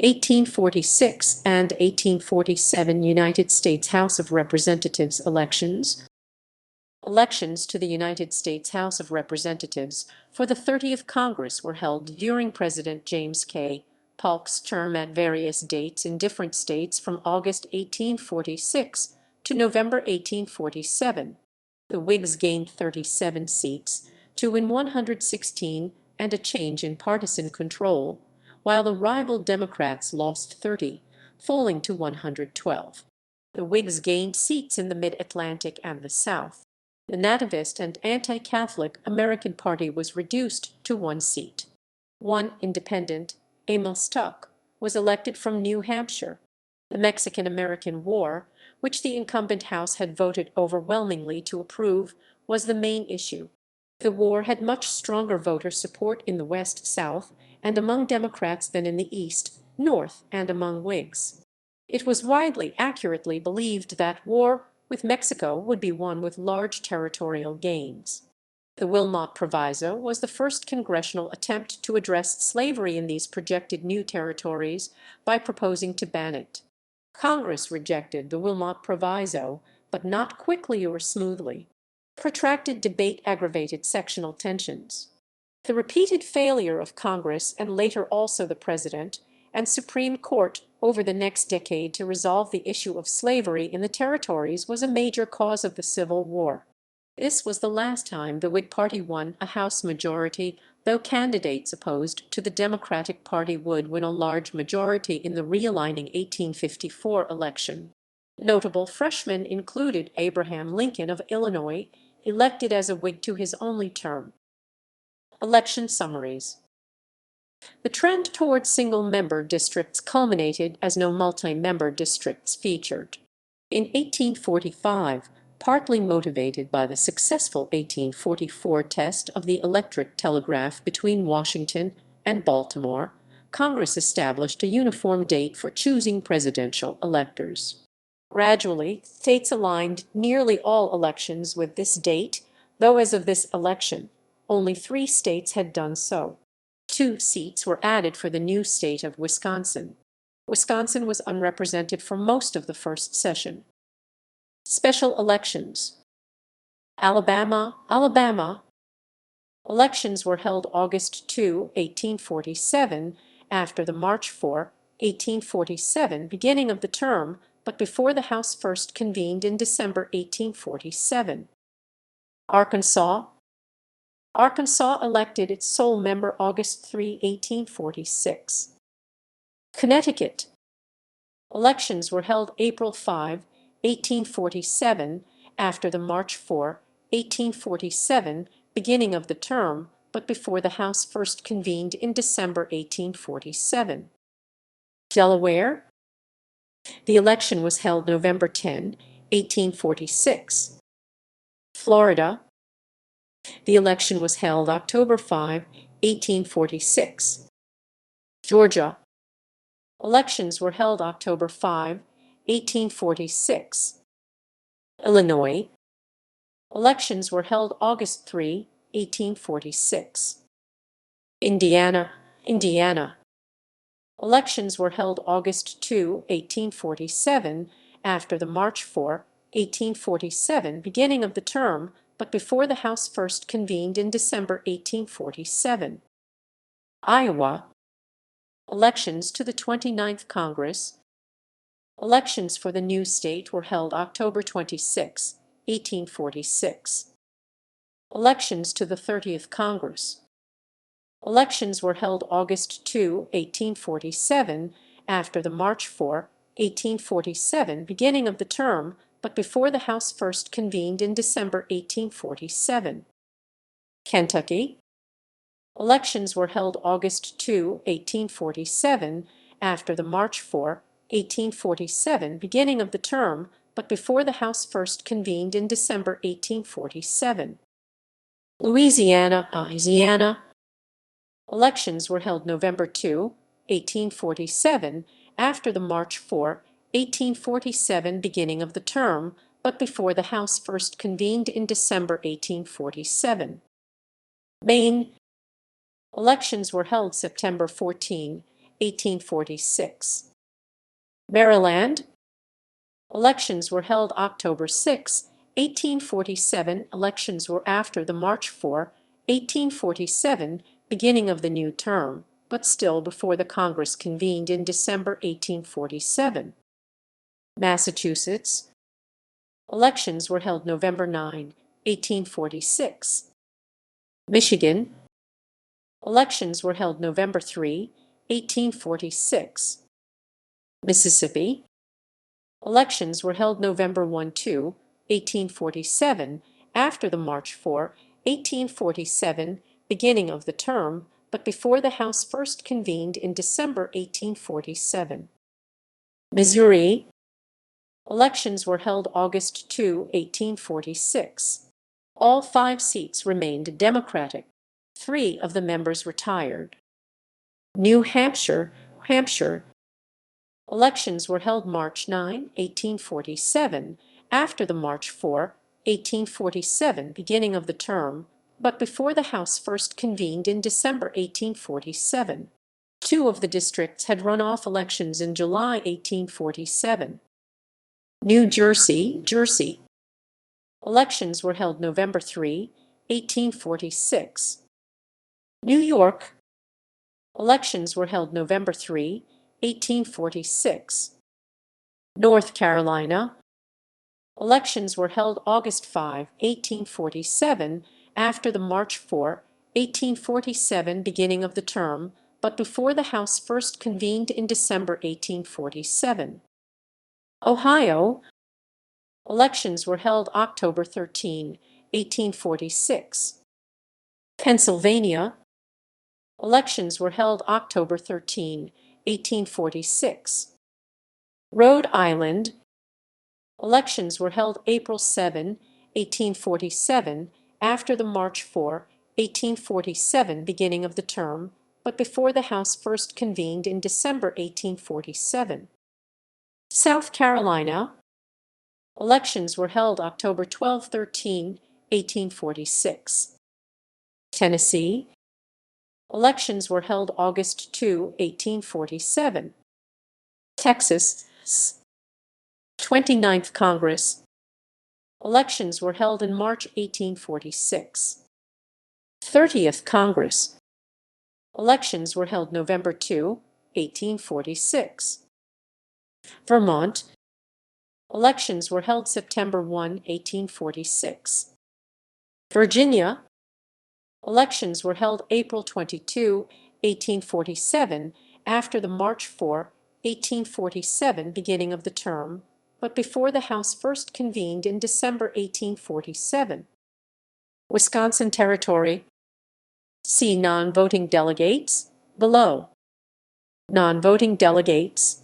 1846 and 1847 United States House of Representatives elections. Elections to the United States House of Representatives for the 30th Congress were held during President James K. Polk's term at various dates in different states from August 1846 to November 1847. The Whigs gained 37 seats, 2 in 116, and a change in partisan control, while the rival Democrats lost 30, falling to 112. The Whigs gained seats in the Mid-Atlantic and the South. The nativist and anti-Catholic American Party was reduced to 1 seat. One independent, Amos Tuck, was elected from New Hampshire. The Mexican-American War, which the incumbent House had voted overwhelmingly to approve, was the main issue. The war had much stronger voter support in the West-South and among Democrats than in the East, North, and among Whigs. It was widely accurately believed that war with Mexico would be won with large territorial gains. The Wilmot Proviso was the first congressional attempt to address slavery in these projected new territories by proposing to ban it. Congress rejected the Wilmot Proviso, but not quickly or smoothly. Protracted debate aggravated sectional tensions. The repeated failure of Congress, and later also the President and Supreme Court, over the next decade to resolve the issue of slavery in the territories was a major cause of the Civil War. This was the last time the Whig Party won a House majority, though candidates opposed to the Democratic Party would win a large majority in the realigning 1854 election. Notable freshmen included Abraham Lincoln of Illinois, elected as a Whig to his only term. Election summaries. The trend toward single-member districts culminated as no multi-member districts featured. In 1845, partly motivated by the successful 1844 test of the electric telegraph between Washington and Baltimore, Congress established a uniform date for choosing presidential electors. Gradually, states aligned nearly all elections with this date, though as of this election, only 3 states had done so. 2 seats were added for the new state of Wisconsin. Wisconsin was unrepresented for most of the first session. Special elections. Alabama. Elections were held August 2, 1847, after the March 4, 1847 beginning of the term, but before the House first convened in December 1847. Arkansas elected its sole member August 3, 1846. Connecticut. Elections were held April 5, 1847, after the March 4, 1847 beginning of the term, but before the House first convened in December 1847. Delaware. The election was held November 10, 1846. Florida. The election was held October 5, 1846. Georgia. Elections were held October 5, 1846. Illinois. Elections were held August 3, 1846. Indiana. Elections were held August 2, 1847, after the March 4, 1847 beginning of the term, but before the House first convened in December 1847. Iowa. Elections to the 29th Congress. Elections for the new state were held October 26, 1846. Elections to the 30th Congress. Elections were held August 2, 1847, after the March 4, 1847 beginning of the term, but before the House first convened in December 1847. Kentucky. Elections were held August 2, 1847, after the March 4, 1847 beginning of the term, but before the House first convened in December 1847. Louisiana. Elections were held November 2, 1847, after the March 4, 1847 beginning of the term, but before the House first convened in December 1847. Maine. Elections were held September 14, 1846. Maryland. Elections were held October 6, 1847. Elections were after the March 4, 1847, beginning of the new term, but still before the Congress convened in December 1847. Massachusetts. Elections were held November 9, 1846. Michigan. Elections were held November 3, 1846. Mississippi. Elections were held November 1–2, 1847, after the March 4, 1847, beginning of the term, but before the House first convened in December 1847. Missouri. Elections were held August 2, 1846. All 5 seats remained Democratic. 3 of the members retired. New Hampshire. Elections were held March 9, 1847, after the March 4, 1847, beginning of the term, but before the House first convened in December 1847. 2 of the districts had run-off elections in July 1847. New Jersey. Elections were held November 3, 1846. New York. Elections were held November 3, 1846. North Carolina. Elections were held August 5, 1847, after the March 4, 1847, beginning of the term, but before the House first convened in December 1847. Ohio. Elections were held October 13, 1846. Pennsylvania. Elections were held October 13, 1846. Rhode Island. Elections were held April 7, 1847, after the March 4, 1847, beginning of the term, but before the House first convened in December 1847. South Carolina. Elections were held October 12–13, 1846. Tennessee. Elections were held August 2, 1847. Texas. 29th Congress. Elections were held in March 1846. 30th Congress. Elections were held November 2, 1846. Vermont. Elections were held September 1, 1846. Virginia. Elections were held April 22, 1847, after the March 4, 1847, beginning of the term, but before the House first convened in December 1847. Wisconsin Territory. See non-voting delegates below. Non-voting delegates.